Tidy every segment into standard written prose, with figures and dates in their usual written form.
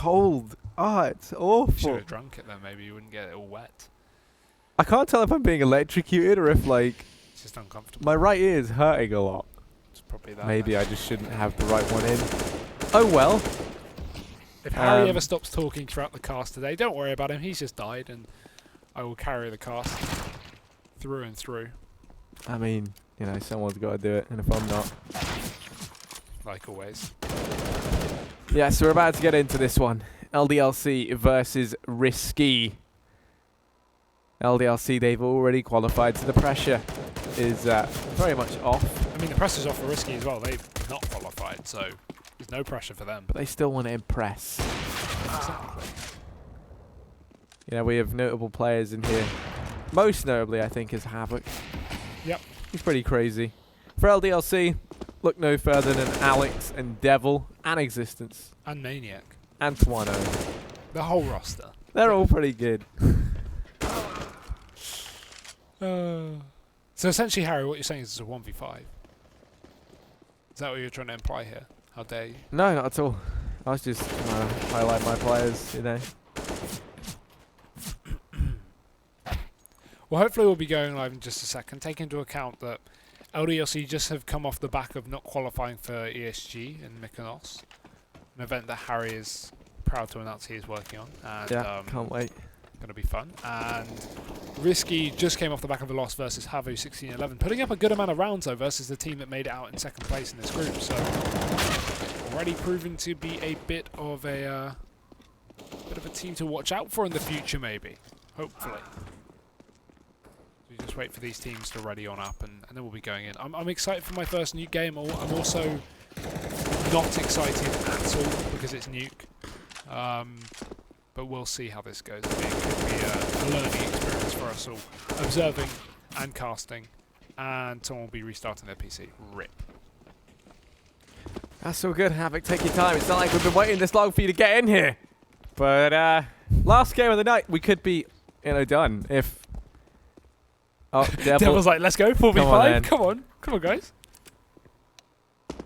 cold. Oh, it's awful. Should have drunk it then. Maybe you wouldn't get it all wet. I can't tell if I'm being electrocuted or if, like, It's just uncomfortable. my right ear is hurting a lot. It's probably that. Maybe then. I just shouldn't have the right one in. Oh, well. If Harry ever stops talking throughout the cast today, don't worry about him. He's just died, and I will carry the cast through and through. I mean, you know, someone's got to do it, and if I'm not... Like always. Yeah, so we're about to get into this one. LDLC versus Risky. LDLC, they've already qualified, so the pressure is very much off. I mean, the pressure's off for Risky as well. They've not qualified, so there's no pressure for them. But they still want to impress. Exactly. You know, we have notable players in here. Most notably, I think, is HAVU. Yep. He's pretty crazy. For LDLC, look no further than Alex and Devil and Existence. And Maniac. And Twano. The whole roster. They're all pretty good. So essentially, Harry, what you're saying is it's a 1v5. Is that what you're trying to imply here? How dare you? No, not at all. I was just trying to highlight my players, you know. Well, hopefully we'll be going live in just a second. Take into account that LDLC just have come off the back of not qualifying for ESG in Mykonos, an event that Harry is proud to announce he is working on. And, Yeah, can't wait. Going to be fun. And Risky just came off the back of a loss versus HAVU 16-11, putting up a good amount of rounds though versus the team that made it out in second place in this group. So already proven to be a bit of a team to watch out for in the future, maybe, hopefully. We just wait for these teams to ready on up, and then we'll be going in. I'm excited for my first Nuke game. I'm also not excited at all because it's Nuke. But we'll see how this goes. I mean, it could be a learning experience for us all. Observing and casting, and someone will be restarting their PC. RIP. That's so good, Havoc. Take your time. It's not like we've been waiting this long for you to get in here. But last game of the night, we could be, you know, done if. Oh, Devil. Devil's like, let's go 4v5. Come on, guys.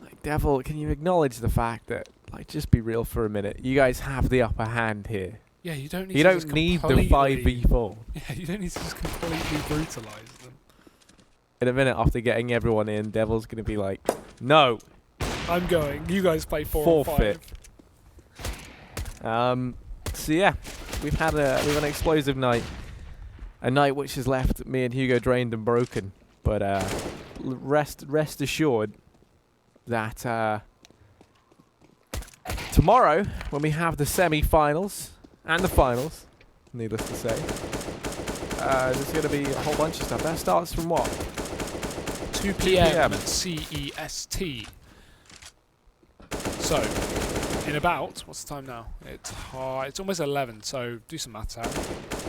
Like, Devil, can you acknowledge the fact that, like, just be real for a minute? You guys have the upper hand here. Yeah, you don't need. You to don't just need the completely- 5v4. Yeah, you don't need to just completely brutalise them. In a minute, after getting everyone in, Devil's gonna be like, "No, I'm going. You guys play 4 forfeit." and 5. So yeah, we've had an explosive night. A night which has left me and Hugo drained and broken. But rest assured that tomorrow, when we have the semi-finals and the finals, needless to say, there's going to be a whole bunch of stuff. That starts from what? 2 p.m. CEST. So, in about, what's the time now? It's almost 11, so do some maths out.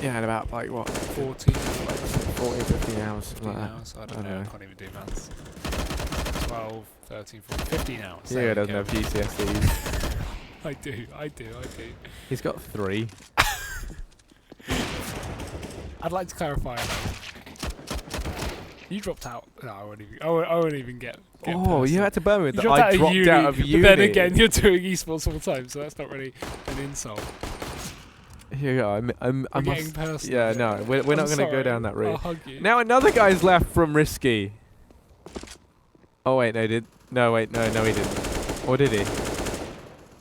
Yeah, in about, like, what? 14, 15 hours. 15 Like that. hours. I don't know. I can't even do maths. 12, 13, 14, 15 hours. Hugo There we doesn't go. have GCSEs. I do. He's got 3. I'd like to clarify that. You dropped out. No, I won't even get Oh, you personal. had to burn me with You that. dropped I dropped out of uni. But then again, you're doing esports all the time, so that's not really an insult. Here you go. I'm Getting personal. yeah, no, we're not going to go sorry. down that I'll route. hug you. Now another guy's left from Risky. Oh wait, no, he didn't. No, he didn't. Or did he?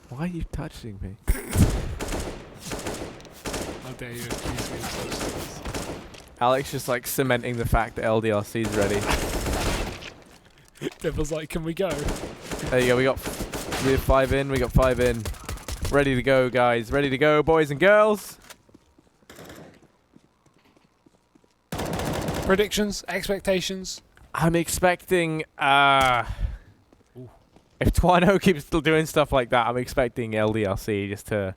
Why are you touching me? How dare you accuse me of such things? Alex just like cementing the fact that LDLC's ready. Devil's like, can we go? There you go. We have 5 in. We got 5 in. Ready to go, guys. Ready to go, boys and girls. Predictions, expectations. I'm expecting. If Twano keeps still doing stuff like that, I'm expecting LDLC just to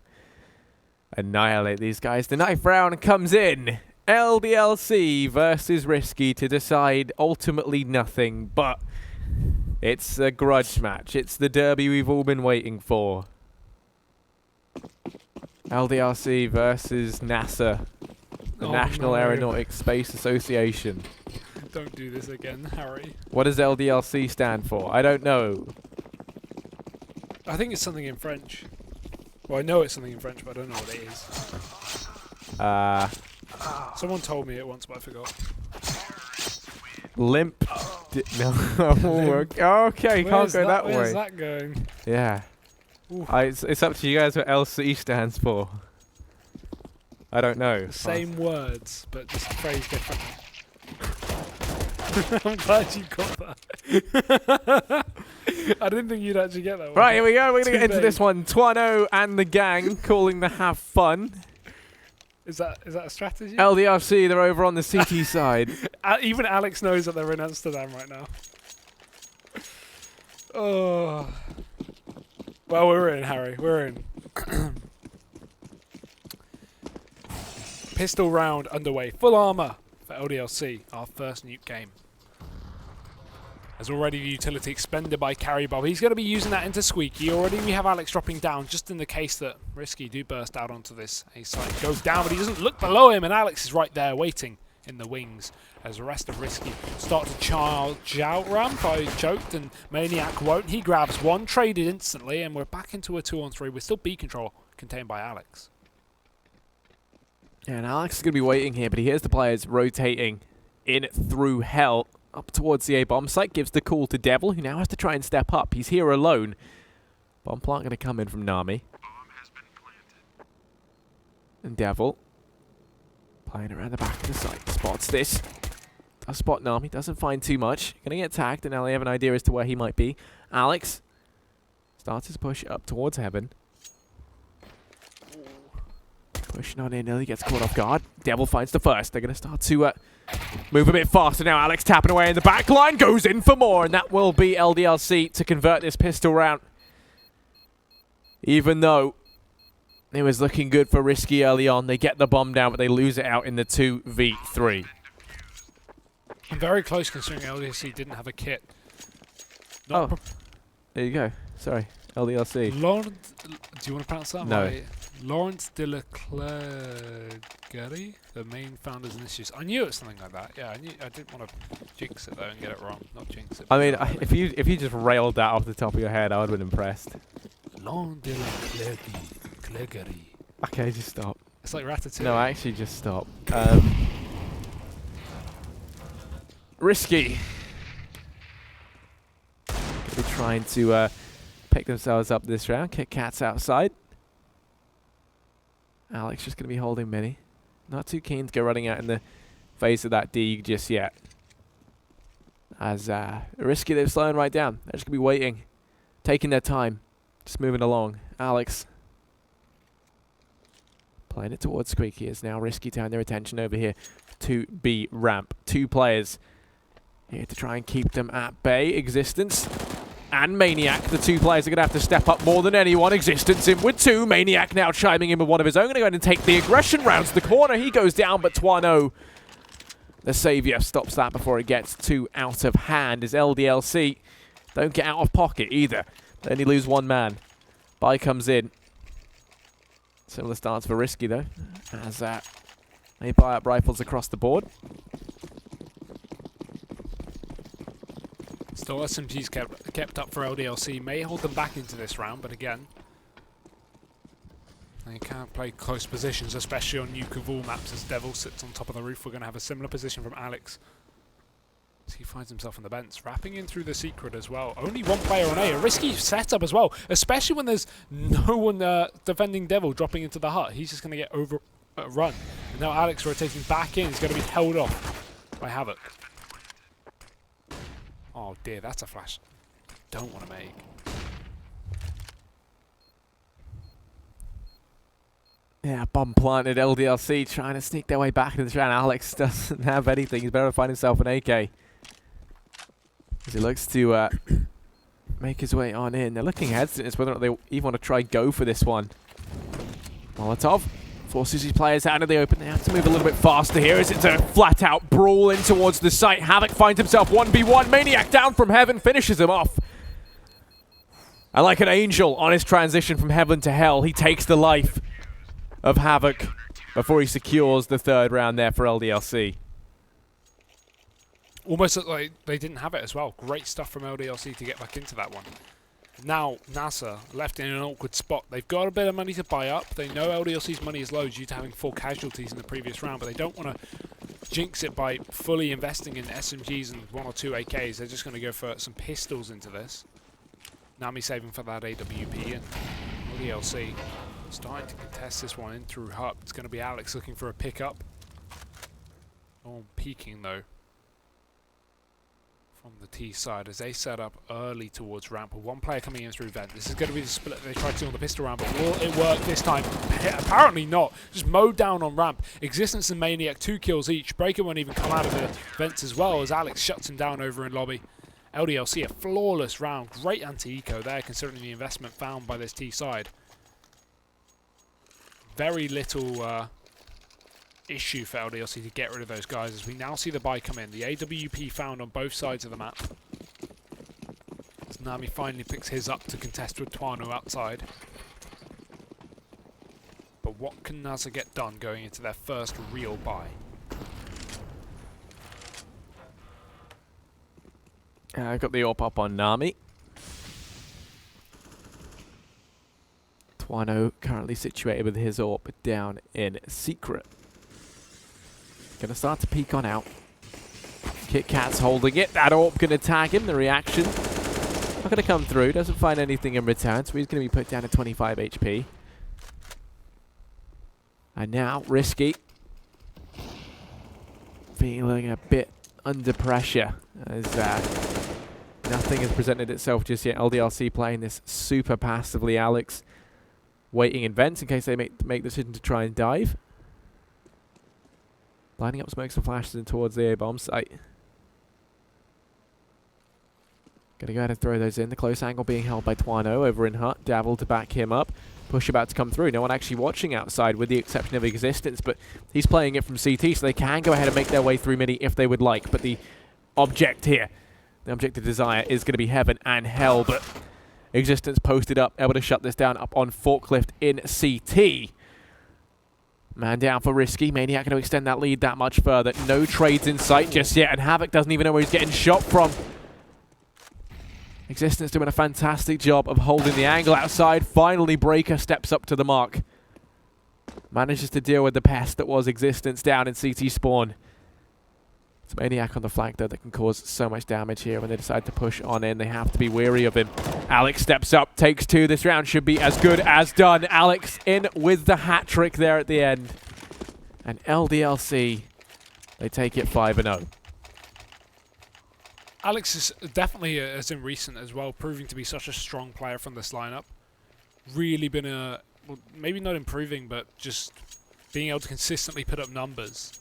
annihilate these guys. The 9th round comes in. LDLC versus Risky to decide ultimately nothing, but it's a grudge match. It's the derby we've all been waiting for. LDLC versus NASA, the National Aeronautics Space Association. Don't do this again, Harry. What does LDLC stand for? I don't know. I think it's something in French. Well, I know it's something in French, but I don't know what it is. Someone told me it once, but I forgot. Limp. No. Okay, can't go that way. Where's that going? Yeah. It's up to you guys what LC stands for. I don't know. Same words, but just phrased differently. I'm glad you got that. I didn't think you'd actually get that one. Right, here we go. We're going to get into this one. Twano and the gang calling the have fun. Is that a strategy? LDLC, they're over on the CT side. Even Alex knows that they're in Amsterdam right now. Oh. Well, we're in, Harry. We're in. Pistol round underway. Full armor for LDLC, our first nuke game. There's already the utility expended by Carry Bob. He's going to be using that into Squeaky. Already we have Alex dropping down just in the case that Risky do burst out onto this A side. Goes down, but he doesn't look below him, and Alex is right there waiting in the wings as the rest of Risky start to charge out ramp. I choked, and Maniac won't. He grabs one, traded instantly, and we're back into a 2-on-3 with still B control contained by Alex. Yeah, and Alex is going to be waiting here, but he hears the players rotating in through hell up towards the A bomb site. Gives the call to Devil, who now has to try and step up. He's here alone. Bomb plant going to come in from Nami. And Devil playing around the back of the site. Spots this. Does spot Nami. Doesn't find too much. Going to get tagged, and now they have an idea as to where he might be. Alex starts his push up towards Heaven. Pushing on in, nearly gets caught off guard. Devil finds the first. They're going to start to move a bit faster now. Alex tapping away in the back line, goes in for more, and that will be LDLC to convert this pistol round. Even though it was looking good for Risky early on, they get the bomb down, but they lose it out in the 2v3. Very close considering LDLC didn't have a kit. There you go. Sorry, LDLC. Do you want to pronounce that? No. Right? Lawrence de la Clergerie, the main founders and issues. I knew it was something like that. Yeah, I didn't want to jinx it though and get it wrong. Not jinx it. I mean, if you just railed that off the top of your head, I would have been impressed. Lawrence de la Clergerie. Okay, just stop. It's like Ratatouille. No, actually, just stop. Risky. Gonna be trying to pick themselves up this round. Kick Cats outside. Alex just going to be holding Mini. Not too keen to go running out in the face of that D just yet. As Risky, they're slowing right down. They're just going to be waiting. Taking their time. Just moving along. Alex playing it towards Squeaky. Is now Risky turning their attention over here to B ramp. Two players here to try and keep them at bay. Existence and Maniac, the two players are going to have to step up more than anyone. Existence in with two. Maniac now chiming in with one of his own. Going to go ahead and take the aggression rounds the corner. He goes down, but Twano, the saviour, stops that before it gets too out of hand. As LDLC don't get out of pocket either. They only lose one man. Bai comes in. Similar starts for Risky though, as they buy up rifles across the board. Still SMG's kept up for LDLC. May hold them back into this round, but again, they can't play close positions, especially on new HAVU maps as Devil sits on top of the roof. We're going to have a similar position from Alex as he finds himself on the bench, wrapping in through the secret as well. Only one player on A risky setup as well, especially when there's no one defending Devil dropping into the hut. He's just going to get overrun. And now Alex rotating back in. He's going to be held off by HAVU. Oh dear, that's a flash I don't want to make. Yeah, bomb planted. LDLC trying to sneak their way back into the round. Alex doesn't have anything. He's better to find himself an AK as he looks to make his way on in. They're looking hesitant as whether or not they even want to try go for this one. Molotov forces his players out into the open. They have to move a little bit faster here as it's a flat-out brawl in towards the site. HAVU finds himself 1v1. Maniac down from Heaven, finishes him off. And like an angel on his transition from Heaven to Hell, he takes the life of HAVU before he secures the third round there for LDLC. Almost looked like they didn't have it as well. Great stuff from LDLC to get back into that one. Now, NASA left in an awkward spot. They've got a bit of money to buy up. They know LDLC's money is low due to having 4 casualties in the previous round, but they don't want to jinx it by fully investing in SMGs and 1 or 2 AKs. They're just going to go for some pistols into this. Nami saving for that AWP, and LDLC starting to contest this one in through HUP. It's going to be Alex looking for a pickup. Oh, peeking though from the T side as they set up early towards ramp with 1 player coming in through vent. This is going to be the split they tried to do on the pistol round, but will it work this time? Apparently not. Just mowed down on ramp. Existence and Maniac 2 kills each. Breaker won't even come out of the vents as well as Alex shuts him down over in lobby. LDLC, a flawless round. Great anti-eco there considering the investment found by this T side. Very little issue for LDLC to get rid of those guys as we now see the buy come in. The AWP found on both sides of the map. As Nami finally picks his up to contest with Tuano outside. But what can NASA get done going into their first real buy? I got the AWP up on Nami. Tuano currently situated with his AWP down in secret. Gonna start to peek on out. Kit Kat's holding it. That AWP gonna tag him. The reaction not gonna come through. Doesn't find anything in return, so he's gonna be put down to 25 HP. And now Risky feeling a bit under pressure as nothing has presented itself just yet. LDLC playing this super passively. Alex waiting in vents in case they make the decision to try and dive. Lining up smokes and flashes in towards the A-bomb site. Gonna go ahead and throw those in. The close angle being held by Tuano over in Hut. Davil to back him up. Push about to come through. No one actually watching outside with the exception of Existence, but he's playing it from CT, so they can go ahead and make their way through midi if they would like. But the object here, the object of desire, is going to be heaven and hell. But Existence posted up, able to shut this down up on Forklift in CT. Man down for Risky. Maniac going to extend that lead that much further. No trades in sight just yet, and Havoc doesn't even know where he's getting shot from. Existence doing a fantastic job of holding the angle outside. Finally, Breaker steps up to the mark. Manages to deal with the pest that was Existence down in CT spawn. It's Maniac on the flank, though, that can cause so much damage here when they decide to push on in. They have to be wary of him. Alex steps up, takes 2. This round should be as good as done. Alex in with the hat trick there at the end. And LDLC, they take it 5-0. Alex is definitely, as in recent as well, proving to be such a strong player from this lineup. Really been well, maybe not improving, but just being able to consistently put up numbers.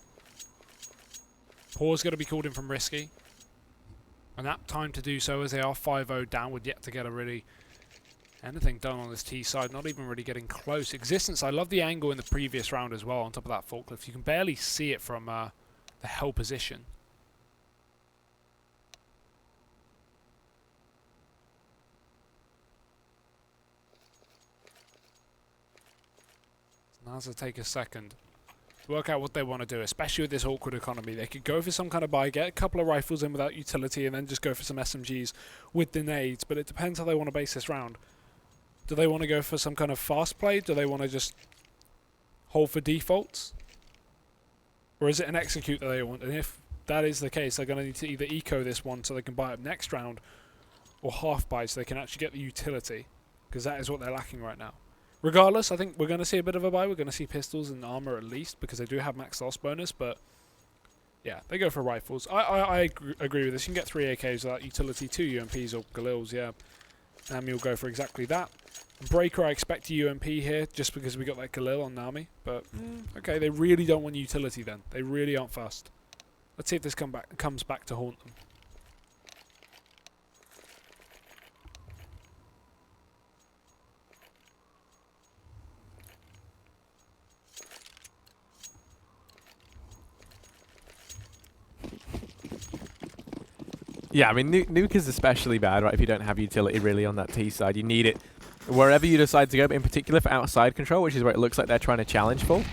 Pause going to be called in from Risky. And that time to do so as they are 5-0 downward, yet to get a really anything done on this T side. Not even really getting close. Existence, I love the angle in the previous round as well on top of that forklift. You can barely see it from the hell position. NASA take a second to work out what they want to do, especially with this awkward economy. They could go for some kind of buy, get a couple of rifles in without utility, and then just go for some SMGs with the nades, but it depends how they want to base this round. Do they want to go for some kind of fast play? Do they want to just hold for defaults? Or is it an execute that they want? And if that is the case, they're going to need to either eco this one so they can buy up next round, or half buy so they can actually get the utility, because that is what they're lacking right now. Regardless, I think we're going to see a bit of a buy. We're going to see pistols and armor at least, because they do have max loss bonus, but yeah, they go for rifles. I agree with this. You can get 3 AKs without utility, 2 UMPs or Galils, yeah. Nami will go for exactly that. Breaker, I expect a UMP here, just because we got that Galil on Nami, but okay, they really don't want utility then. They really aren't fussed. Let's see if this comes back to haunt them. Yeah, I mean, nuke is especially bad, right, if you don't have utility really on that T side. You need it wherever you decide to go, but in particular for outside control, which is where it looks like they're trying to challenge for.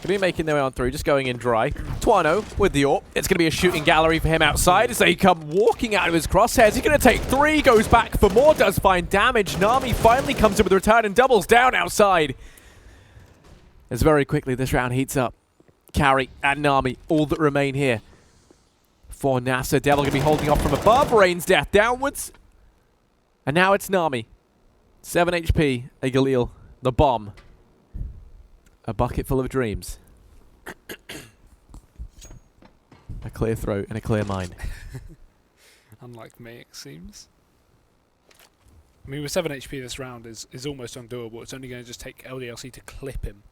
to be making their way on through, just going in dry. Tuano with the AWP. It's going to be a shooting gallery for him outside as they come walking out of his crosshairs. He's going to take 3, goes back for more, does find damage. Nami finally comes in with a return and doubles down outside. As very quickly this round heats up. Carry and Nami, all that remain here. For NASA, Devil going to be holding off from above. Rain's death downwards. And now it's Nami. 7 HP, a Galil, the bomb. A bucket full of dreams. A clear throat and a clear mind. Unlike me, it seems. I mean, with 7 HP this round is almost undoable. It's only going to just take LDLC to clip him.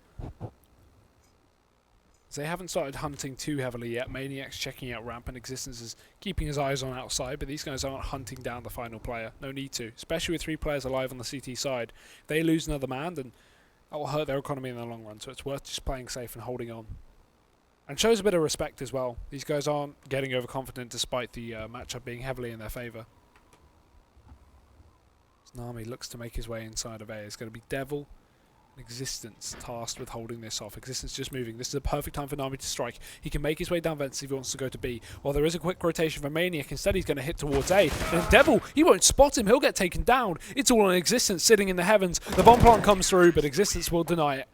They haven't started hunting too heavily yet. Maniac's checking out ramp, and Existence is keeping his eyes on outside, but these guys aren't hunting down the final player. No need to, especially with 3 players alive on the CT side. If they lose another man, then that will hurt their economy in the long run, so it's worth just playing safe and holding on. And shows a bit of respect as well. These guys aren't getting overconfident despite the matchup being heavily in their favour. Nami looks to make his way inside of A. It's going to be Devil and Existence tasked with holding this off. Existence just moving. This is a perfect time for Nami to strike. He can make his way down vents if he wants to go to B. While there is a quick rotation for Maniac, instead he's going to hit towards A. And Devil, he won't spot him. He'll get taken down. It's all on Existence sitting in the heavens. The bomb plant comes through, but Existence will deny it.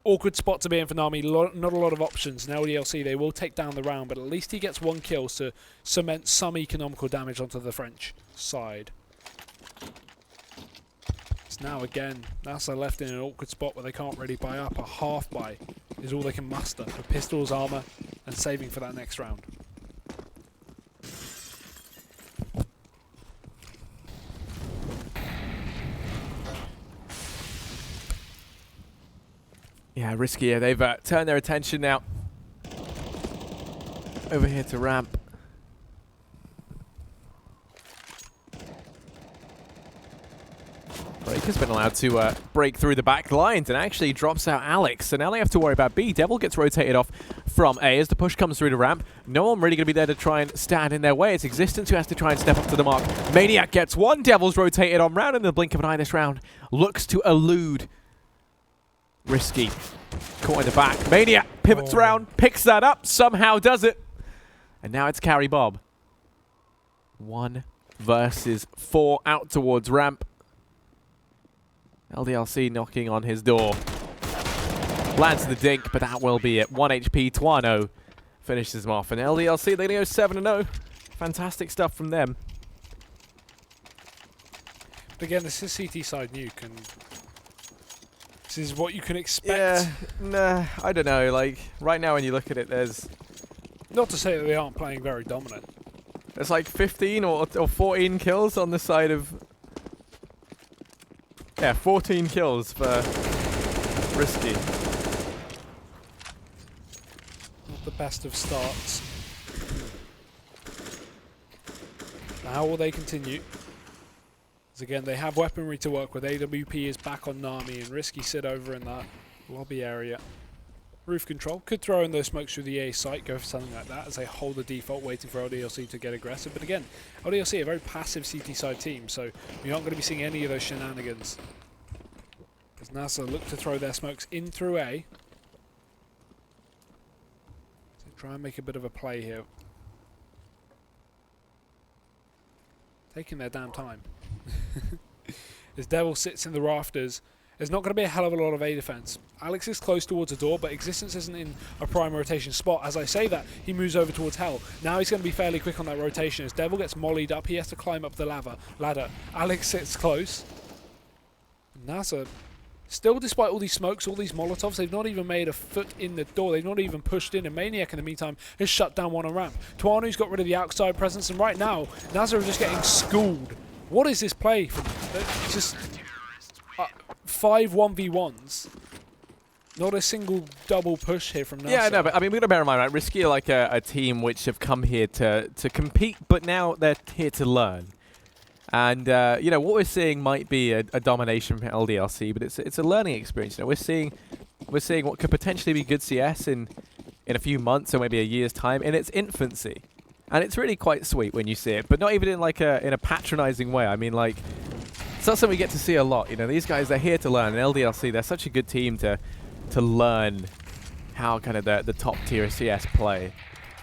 Awkward spot to be in for Nami. Not a lot of options. In LDLC, they will take down the round, but at least he gets 1 kill to cement some economical damage onto the French side. Now again, NASA left in an awkward spot where they can't really buy up. A half buy is all they can muster for pistols, armor, and saving for that next round. Yeah, riskier. They've turned their attention now over here to ramp. Breaker's been allowed to break through the back lines and actually drops out Alex. So now they have to worry about B. Devil gets rotated off from A as the push comes through to ramp. No one really going to be there to try and stand in their way. It's Existence who has to try and step up to the mark. Maniac gets 1. Devil's rotated on round in the blink of an eye this round. Looks to elude Risky. Caught in the back. Maniac pivots around, picks that up, somehow does it. And now it's Carry Bob. 1 versus 4 out towards ramp. LDLC knocking on his door. Lands the dink, but that will be it. 1 HP, Tuano finishes him off. And LDLC, they're going to go 7-0. Fantastic stuff from them. But again, this is CT side nuke, and this is what you can expect. Yeah, nah, I don't know. Like, right now when you look at it, there's... Not to say that they aren't playing very dominant. There's like 15 or 14 kills on the side of... Yeah, 14 kills for Risky. Not the best of starts. How will they continue? Because again, they have weaponry to work with. AWP is back on Nami, and Risky sit over in that lobby area. Roof control could throw in those smokes through the A site, go for something like that as they hold the default, waiting for LDLC to get aggressive. But again, LDLC a very passive CT side team, so you're not going to be seeing any of those shenanigans. As NASA look to throw their smokes in through A. So try and make a bit of a play here. Taking their damn time. As Devil sits in the rafters, there's not going to be a hell of a lot of A defense. Alex is close towards the door, but Existence isn't in a prime rotation spot. As I say that, he moves over towards Hell. Now he's going to be fairly quick on that rotation. As Devil gets mollied up, he has to climb up the ladder. Alex sits close. NASA, still despite all these smokes, all these Molotovs, they've not even made a foot in the door. They've not even pushed in. And Maniac, in the meantime, has shut down one on ramp. Tuanu's got rid of the outside presence, and right now, NASA are just getting schooled. What is this play? It's just 5 1v1s. Not a single double push here from NASA. Yeah, no, but I mean, we've got to bear in mind, right? Risky are like a team which have come here to compete, but now they're here to learn. And, you know, what we're seeing might be a domination from LDLC, but it's a learning experience. You know, we're seeing what could potentially be good CS in a few months or maybe a year's time in its infancy. And it's really quite sweet when you see it, but not even in like in a patronizing way. I mean, like, it's not something we get to see a lot. You know, these guys, they're here to learn. And LDLC, they're such a good team to learn how kind of the top tier CS play.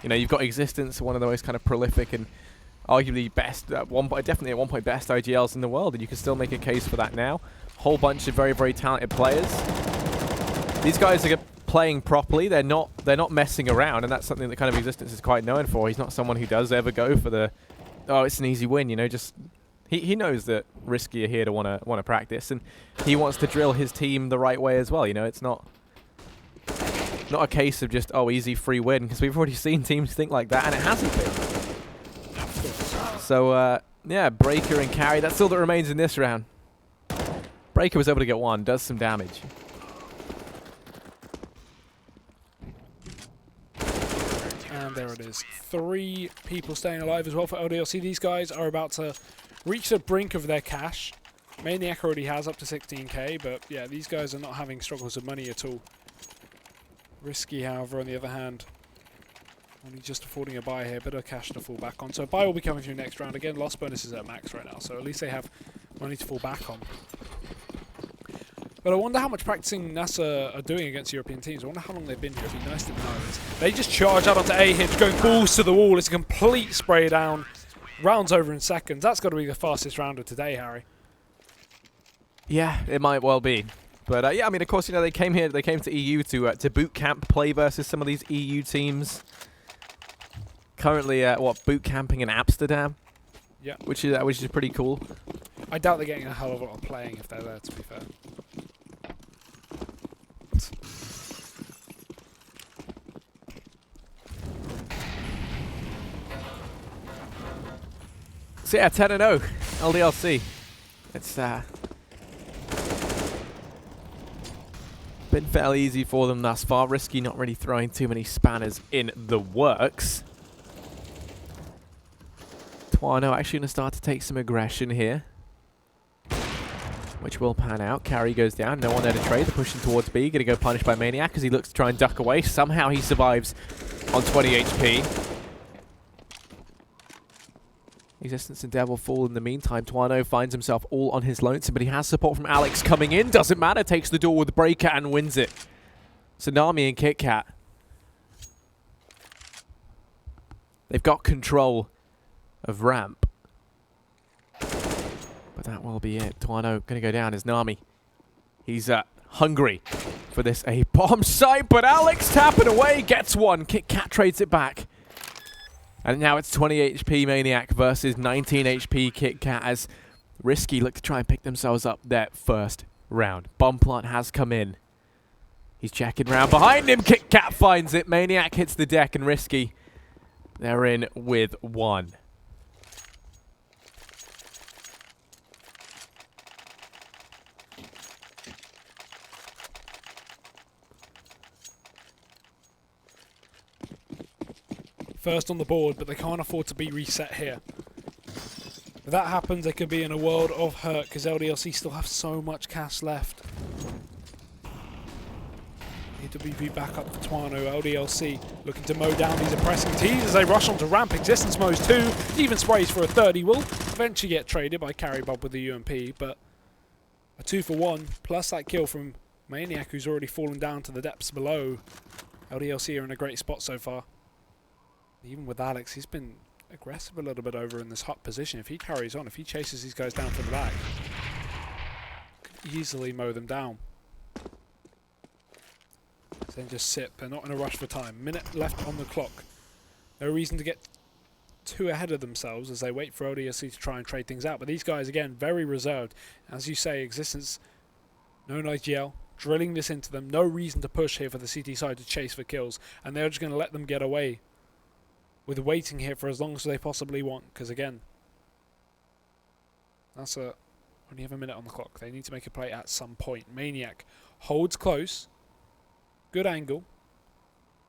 You know, you've got Existence, one of the most kind of prolific and arguably best, definitely at one point best IGLs in the world, and you can still make a case for that now. Whole bunch of very, very talented players. These guys are playing properly. They're not messing around, and that's something that kind of Existence is quite known for. He's not someone who does ever go for the, oh, it's an easy win. You know, just he knows that Risky are here to want to practice, and he wants to drill his team the right way as well. You know, it's not a case of just, oh, easy free win, because we've already seen teams think like that, and it hasn't been. So yeah, Breaker and Carry. That's all that remains in this round. Breaker was able to get one, does some damage. And there it is. 3 people staying alive as well for LDLC. These guys are about to reach the brink of their cash. Maniac already has up to 16k, but yeah, these guys are not having struggles with money at all. Risky, however, on the other hand, only just affording a buy here, bit of cash to fall back on. So a buy will be coming through next round. Again, loss bonus is at max right now, so at least they have money to fall back on. But I wonder how much practicing NASA are doing against European teams. I wonder how long they've been here. It'd be nice to know. They just charge out onto A-Hitch, going balls to the wall. It's a complete spray down. Rounds over in seconds. That's got to be the fastest round of today, Harry. Yeah, it might well be. But yeah, I mean, of course, you know, they came to EU to boot camp, play versus some of these EU teams. Currently, boot camping in Amsterdam? Yeah, which is pretty cool. I doubt they're getting a hell of a lot of playing if they're there, to be fair. So yeah, 10-0 LDLC. It's been fairly easy for them thus far. Risky not really throwing too many spanners in the works. Tuano actually going to start to take some aggression here, which will pan out. Carry goes down. No one there to trade. They're pushing towards B. Going to go punished by Maniac as he looks to try and duck away. Somehow he survives on 20 HP. Existence and Devil fall in the meantime. Tuano finds himself all on his lonesome, but he has support from Alex coming in. Doesn't matter. Takes the door with Breaker and wins it. Tsunami and KitKat. They've got control of ramp. But that will be it. Tuano going to go down as Nami. He's hungry for this A-bomb site, but Alex tapping away, gets one. KitKat trades it back. And now it's 20 HP Maniac versus 19 HP KitKat as Risky look to try and pick themselves up their first round. Bomb plant has come in. He's checking round behind him. KitKat finds it. Maniac hits the deck and Risky, they're in with one. First on the board, but they can't afford to be reset here. If that happens, they could be in a world of hurt because LDLC still have so much cash left. AWP back up for Tuano. LDLC looking to mow down these oppressing teams as they rush onto ramp. Existence mows 2. Even sprays for a 3rd. He will eventually get traded by Carry Bob with the UMP, but a 2-for-1 plus that kill from Maniac, who's already fallen down to the depths below. LDLC are in a great spot so far. Even with Alex, he's been aggressive a little bit over in this hot position. If he carries on, if he chases these guys down from the back, could easily mow them down. Then just sit. They're not in a rush for time. Minute left on the clock. No reason to get too ahead of themselves as they wait for LDLC to try and trade things out. But these guys, again, very reserved. As you say, Existence, no IGL, drilling this into them. No reason to push here for the CT side to chase for kills. And they're just going to let them get away with waiting here for as long as they possibly want, because again, that's only have a minute on the clock. They need to make a play at some point. Maniac holds close, good angle,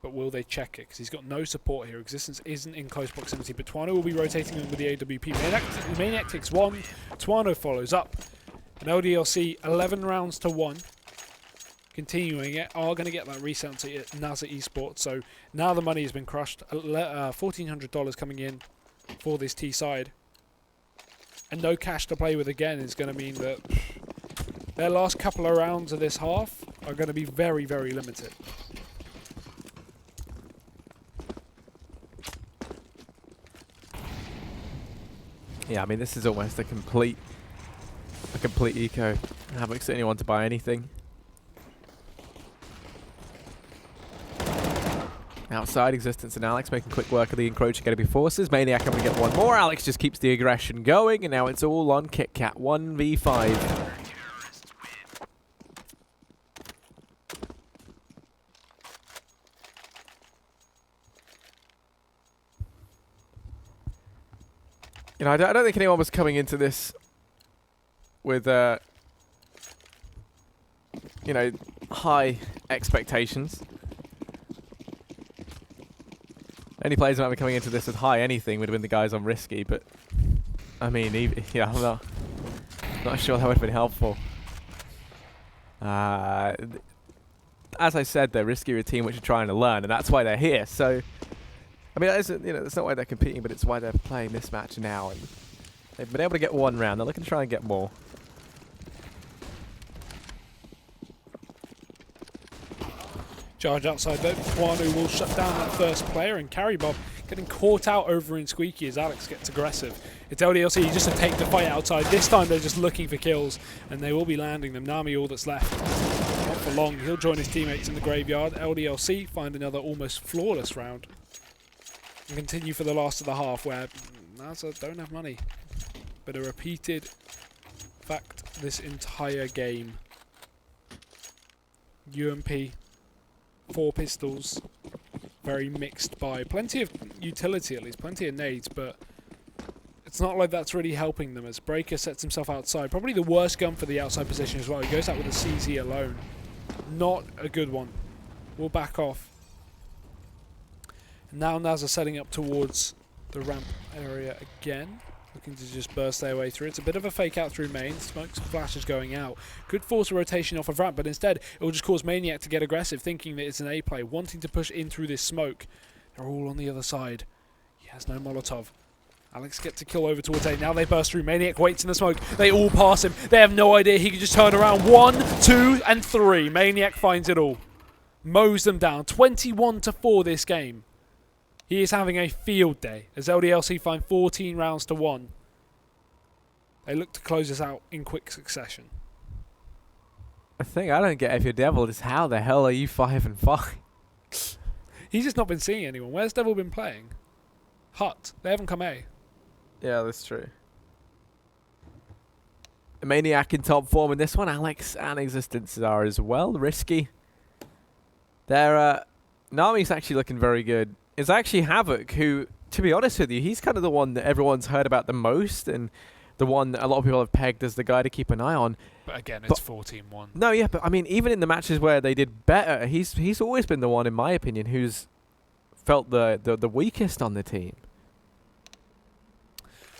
but will they check it? Because he's got no support here. Existence isn't in close proximity, but Tuano will be rotating him with the AWP. Maniac takes 1, Tuano follows up, and LDLC 11 rounds to 1. Continuing it, are going to get that reset to NASA Esports. So now the money has been crushed. $1,400 coming in for this T side. And no cash to play with again is going to mean that their last couple of rounds of this half are going to be very, very limited. Yeah, I mean, this is almost a complete eco. HAVU's the only one to buy anything. Outside, Existence and Alex making quick work of the encroaching enemy forces. Maniac coming to get one more. Alex just keeps the aggression going, and now it's all on KitKat 1v5. You know, I don't think anyone was coming into this with, you know, high expectations. Any players who might be coming into this with high anything would have been the guys on Risky, but I mean, yeah, I'm not sure that would have been helpful. As I said, they're Risky are a team which are trying to learn, and that's why they're here. So, I mean, that isn't, you know, that's not why they're competing, but it's why they're playing this match now. And they've been able to get one round. They're looking to try and get more. Charge outside though. Wanu will shut down that first player, and Carry Bob getting caught out over in Squeaky as Alex gets aggressive. It's LDLC just to take the fight outside. This time they're just looking for kills, and they will be landing them. Nami all that's left. Not for long. He'll join his teammates in the graveyard. LDLC find another almost flawless round. And continue for the last of the half, where NASA don't have money. But a repeated fact this entire game. UMP. 4 pistols, very mixed buy. Plenty of utility at least, plenty of nades, but it's not like that's really helping them as Breaker sets himself outside. Probably the worst gun for the outside position as well. He goes out with a CZ alone. Not a good one. We'll back off. And now Naz are setting up towards the ramp area again. Looking to just burst their way through. It's a bit of a fake out through main. Smokes and flashes going out. Could force a rotation off of ramp, but instead it will just cause Maniac to get aggressive, thinking that it's an A play, wanting to push in through this smoke. They're all on the other side. He has no Molotov. Alex gets a kill over towards A. Now they burst through. Maniac waits in the smoke. They all pass him. They have no idea he can just turn around. 1, 2, and 3. Maniac finds it all. Mows them down. 21-4 this game. He is having a field day as LDLC find 14 rounds to 1. They look to close this out in quick succession. The thing I don't get if you're Devil is how the hell are you 5-5? He's just not been seeing anyone. Where's Devil been playing? Hut. They haven't come A. Yeah, that's true. The Maniac in top form in this one. Alex and Existence are as well. Risky. Nami's actually looking very good. It's actually HAVU, who, to be honest with you, he's kind of the one that everyone's heard about the most, and the one that a lot of people have pegged as the guy to keep an eye on. But again, it's 14-1. No, yeah, but I mean, even in the matches where they did better, he's always been the one, in my opinion, who's felt the weakest on the team.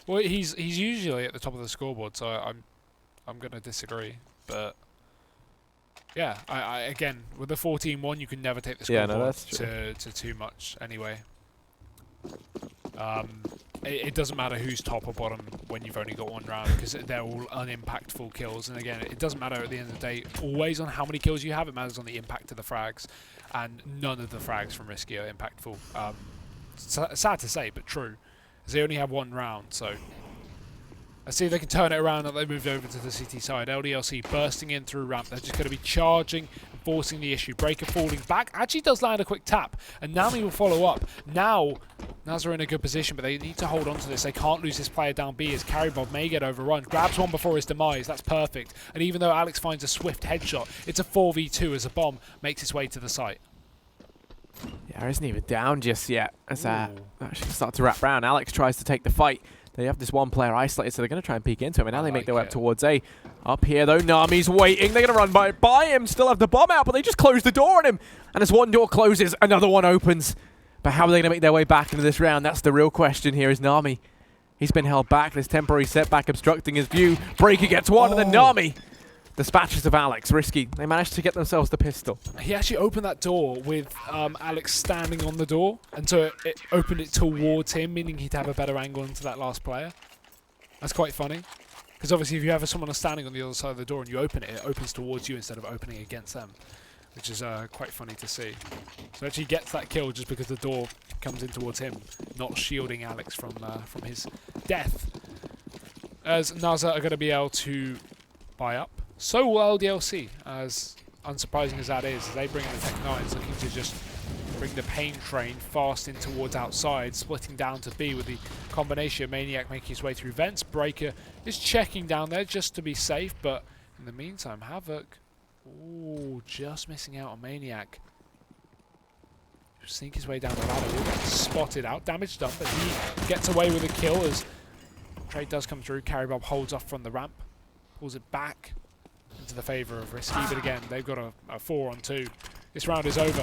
Well, he's usually at the top of the scoreboard, so I'm going to disagree, but yeah, I again, with the 14-1, you can never take the scoreboard to too much anyway. It doesn't matter who's top or bottom when you've only got one round, because they're all unimpactful kills. And again, it doesn't matter at the end of the day always on how many kills you have. It matters on the impact of the frags, and none of the frags from Risky are impactful. Sad to say, but true. As they only have one round, so let's see if they can turn it around. That they moved over to the CT side. LDLC bursting in through ramp. They're just going to be charging and forcing the issue. Breaker falling back. Actually does land a quick tap. And Nami will follow up. Now, Naz are in a good position, but they need to hold on to this. They can't lose this player down B as Carry Bob may get overrun. Grabs one before his demise. That's perfect. And even though Alex finds a swift headshot, it's a 4v2 as a bomb makes its way to the site. Yeah, isn't even down just yet. As actually start to wrap round. Alex tries to take the fight. They have this one player isolated, so they're going to try and peek into him. And now they make their way up towards A. Up here, though, Nami's waiting. They're going to run by him, still have the bomb out, but they just close the door on him. And as one door closes, another one opens. But how are they going to make their way back into this round? That's the real question here, is Nami. He's been held back. This temporary setback obstructing his view. Breaker gets one, and then Nami dispatches of Alex. Risky. They managed to get themselves the pistol. He actually opened that door with Alex standing on the door, and so it opened it towards him, meaning he'd have a better angle into that last player. That's quite funny, because obviously if you have someone standing on the other side of the door and you open it, it opens towards you instead of opening against them, which is quite funny to see. So actually gets that kill just because the door comes in towards him, not shielding Alex from his death. as NASA are going to be able to buy up. So will LDLC, as unsurprising as that is. They bring in the Tech 9s, looking to just bring the pain train fast in towards outside, splitting down to B with the combination. Maniac making his way through vents. Breaker is checking down there just to be safe, but in the meantime, HAVU, ooh, just missing out on Maniac. Sneak his way down the ladder, will get spotted out, damage done, but he gets away with a kill as trade does come through. Carry Bob holds off from the ramp, pulls it back into the favour of Risky, but again, they've got a 4-on-2. This round is over.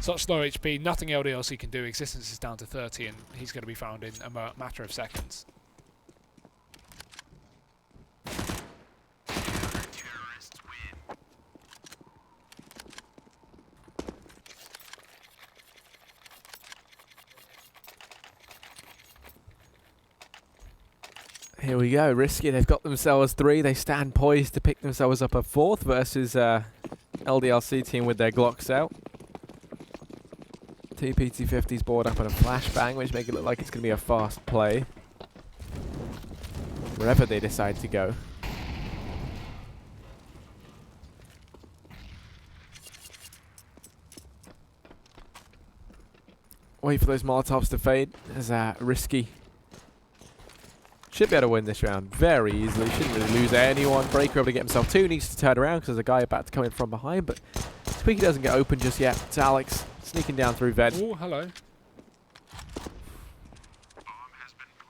Such low HP, nothing LDLC can do. Existence is down to 30, and he's going to be found in a matter of seconds. Here we go, Risky. They've got themselves 3. They stand poised to pick themselves up a 4th versus LDLC team with their Glocks out. 2 PT-50s board up on a flashbang, which make it look like it's going to be a fast play wherever they decide to go. Wait for those Molotovs to fade as Risky should be able to win this round very easily. Shouldn't really lose anyone. Breaker able to get himself 2. Needs to turn around because there's a guy about to come in from behind, but Squeaky doesn't get open just yet. It's Alex sneaking down through vent. Oh, hello.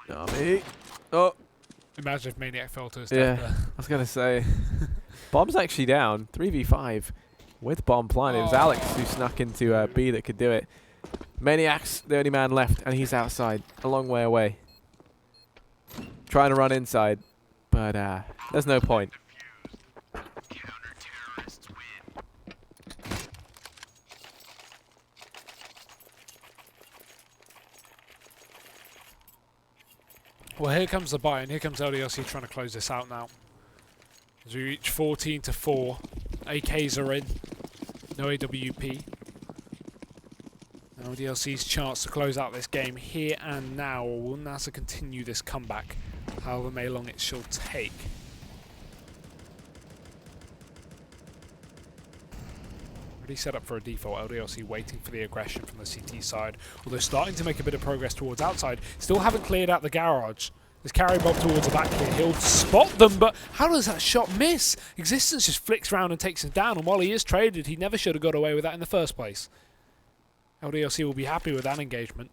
Dummy. Oh. Imagine if Maniac fell to his Yeah, death there. I was going to say. Bomb's actually down. 3v5 with Bomb planted. It was Alex who snuck into B that could do it. Maniac's the only man left, and he's outside. A long way away. Trying to run inside, but there's no point. Well, here comes the buy, and here comes LDLC trying to close this out now. As we reach 14-4, AKs are in, no AWP. LDLC's chance to close out this game here and now, or will NASA continue this comeback, however may long it shall take. Already set up for a default, LDLC waiting for the aggression from the CT side, although starting to make a bit of progress towards outside. Still haven't cleared out the garage. There's Carry Bob towards the back here. He'll spot them, but how does that shot miss? Existence just flicks round and takes him down, and while he is traded, he never should have got away with that in the first place. LDLC will be happy with that engagement,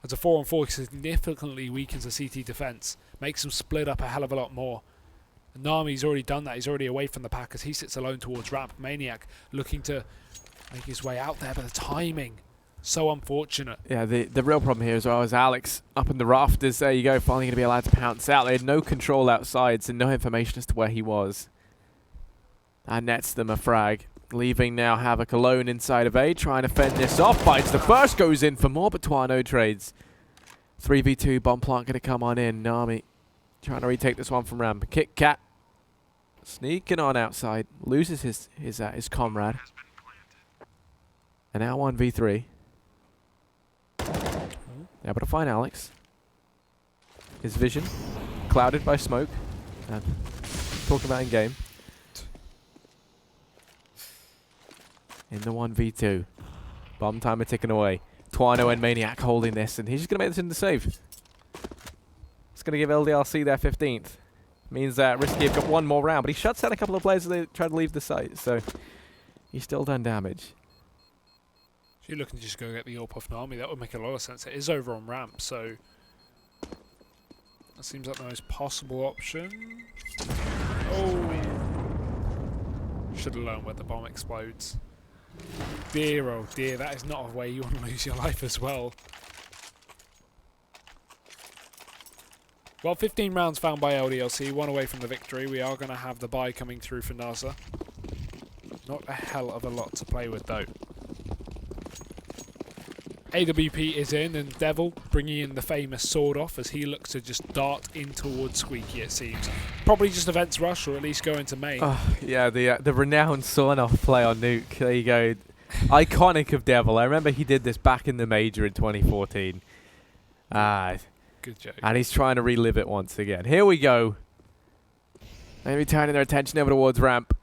as a 4-on-4 significantly weakens the CT defense, makes them split up a hell of a lot more. And Nami's already done that, he's already away from the pack as he sits alone towards ramp. Maniac looking to make his way out there, but the timing, so unfortunate. Yeah, the real problem here as well is Alex up in the rafters. There you go, finally going to be allowed to pounce out. They had no control outside, so no information as to where he was. That nets them a frag. Leaving now HAVU alone inside of A, trying to fend this off. Finds the first, goes in for more, but Tuano trades. 3v2, bomb plant going to come on in. Nami trying to retake this one from Ramp. Kit Kat sneaking on outside, loses his comrade. And now 1v3. Able to find Alex. His vision clouded by smoke. And talking about in game. In the 1v2. Bomb timer ticking away. Tuano and Maniac holding this, and he's just going to make this into save. It's going to give LDLC their 15th. Means that Risky have got one more round, but he shuts down a couple of players as they try to leave the site, so he's still done damage. If you're looking to just go get the AWP off Nami, that would make a lot of sense. It is over on ramp, so that seems like the most possible option. Oh! Should have learned where the bomb explodes. Dear, oh dear, that is not a way you want to lose your life as well. Well, 15 rounds found by LDLC, one away from the victory. We are going to have the buy coming through for NASA. Not a hell of a lot to play with, though. AWP is in, and Devil bringing in the famous sword off as he looks to just dart in towards Squeaky, it seems. Probably just events rush, or at least go into main. Yeah, the renowned sawn-off play on Nuke. There you go. Iconic of Devil. I remember he did this back in the major in 2014. Good joke. And he's trying to relive it once again. Here we go. Maybe turning their attention over towards ramp.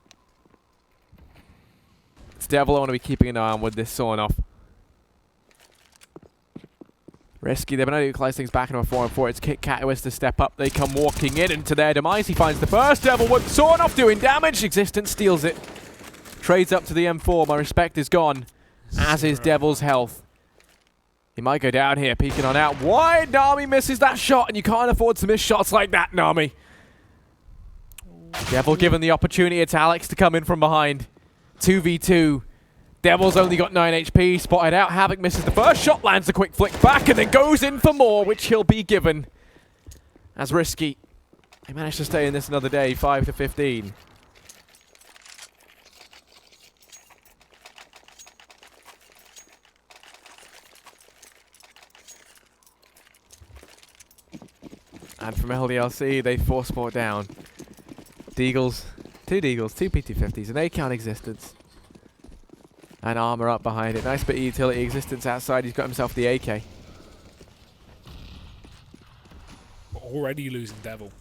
It's Devil I want to be keeping an eye on with this sawn off. Risky, they've been able to equalize things back into a 4-on-4. It's Kit Kat who has to step up. They come walking in, and to their demise, he finds the first Devil with sawn off doing damage. Existence steals it. Trades up to the M4. My respect is gone, as is Devil's health. He might go down here, peeking on out wide. Nami misses that shot, and you can't afford to miss shots like that, Nami. Devil given the opportunity. It's Alex to come in from behind. 2v2. Devil's only got 9 HP, spotted out. HAVU misses the first shot, lands a quick flick back, and then goes in for more, which he'll be given. As Risky, he managed to stay in this another day, 5-15. And from LDLC, they force sport down. Deagles, 2 Deagles, 2 P250s, an A-count Existence. And armor up behind it. Nice bit of utility. Existence outside. He's got himself the AK. Already losing Devil.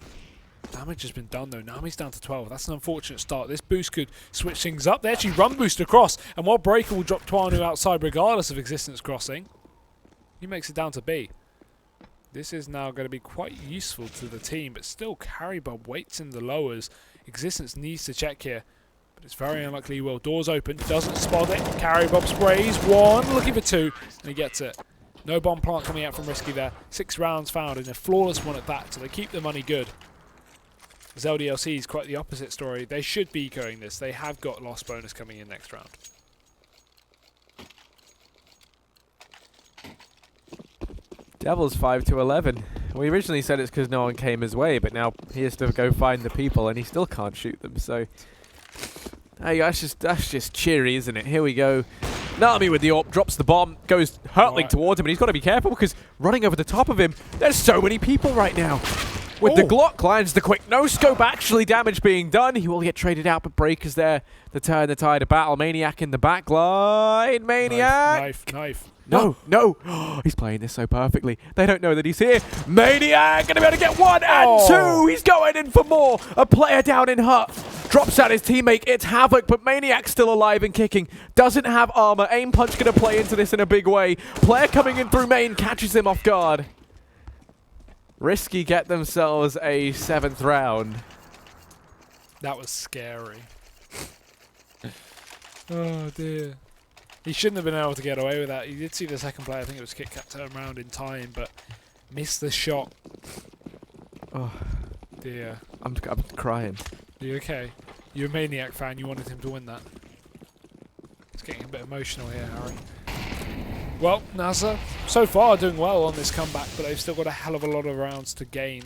Damage has been done though. Nami's down to 12. That's an unfortunate start. This boost could switch things up. They actually run boost across. And while Breaker will drop Twanu outside regardless of Existence crossing, he makes it down to B. This is now going to be quite useful to the team. But still, Carrybob waits in the lowers. Existence needs to check here. But it's very unlikely he will. Doors open. Doesn't spot it. Carrybob sprays. 1. Looking for 2. And he gets it. No bomb plant coming out from Risky there. 6 rounds found and a flawless one at that. So they keep the money good. As LDLC is quite the opposite story. They should be ecoing this. They have got loss bonus coming in next round. Devil's 5-11. We originally said it's because no one came his way, but now he has to go find the people, and he still can't shoot them. So, hey, that's just cheery, isn't it? Here we go. Nami with the AWP, drops the bomb, goes hurtling towards him, and he's got to be careful because running over the top of him, there's so many people right now. With the Glock, lands the quick no-scope, actually damage being done. He will get traded out, but Breaker's there to turn the tide of battle. Maniac in the back line. Maniac! Knife. No. He's playing this so perfectly. They don't know that he's here. Maniac going to be able to get 1 and 2. He's going in for more. A player down in hut. Drops out his teammate. It's HAVU, but Maniac's still alive and kicking. Doesn't have armor. Aim punch going to play into this in a big way. Player coming in through main catches him off guard. Risky get themselves a 7th round. That was scary. Oh dear. He shouldn't have been able to get away with that. He did see the second player. I think it was Kit Kat turn around in time, but missed the shot. Oh dear. I'm crying. Are you okay? You're a Maniac fan. You wanted him to win that. It's getting a bit emotional here, Harry. Well, NASA, so far doing well on this comeback, but they've still got a hell of a lot of rounds to gain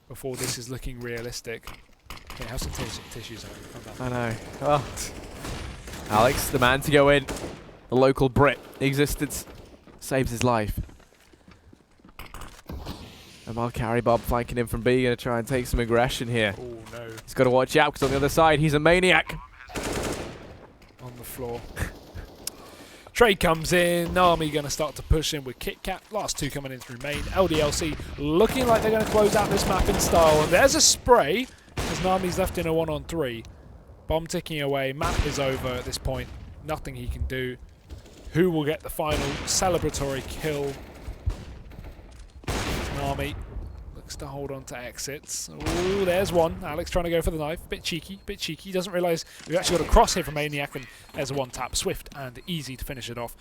before this is looking realistic. Okay, have some tissues. I know. Oh. Alex, the man to go in. The local Brit. Existence saves his life. And while Carrybob flanking him from B, going to try and take some aggression here. Oh, no. He's got to watch out because on the other side, he's a Maniac. On the floor. Trade comes in. Nami going to start to push in with Kit Kat. Last 2 coming in through main. LDLC looking like they're going to close out this map in style. And there's a spray as Nami's left in a 1-on-3. Bomb ticking away. Map is over at this point. Nothing he can do. Who will get the final celebratory kill? Nami looks to hold on to exits. Oh, there's one. Alex trying to go for the knife. Bit cheeky. Doesn't realise we've actually got a cross here from Maniac, and there's a 1-tap. Swift and easy to finish it off.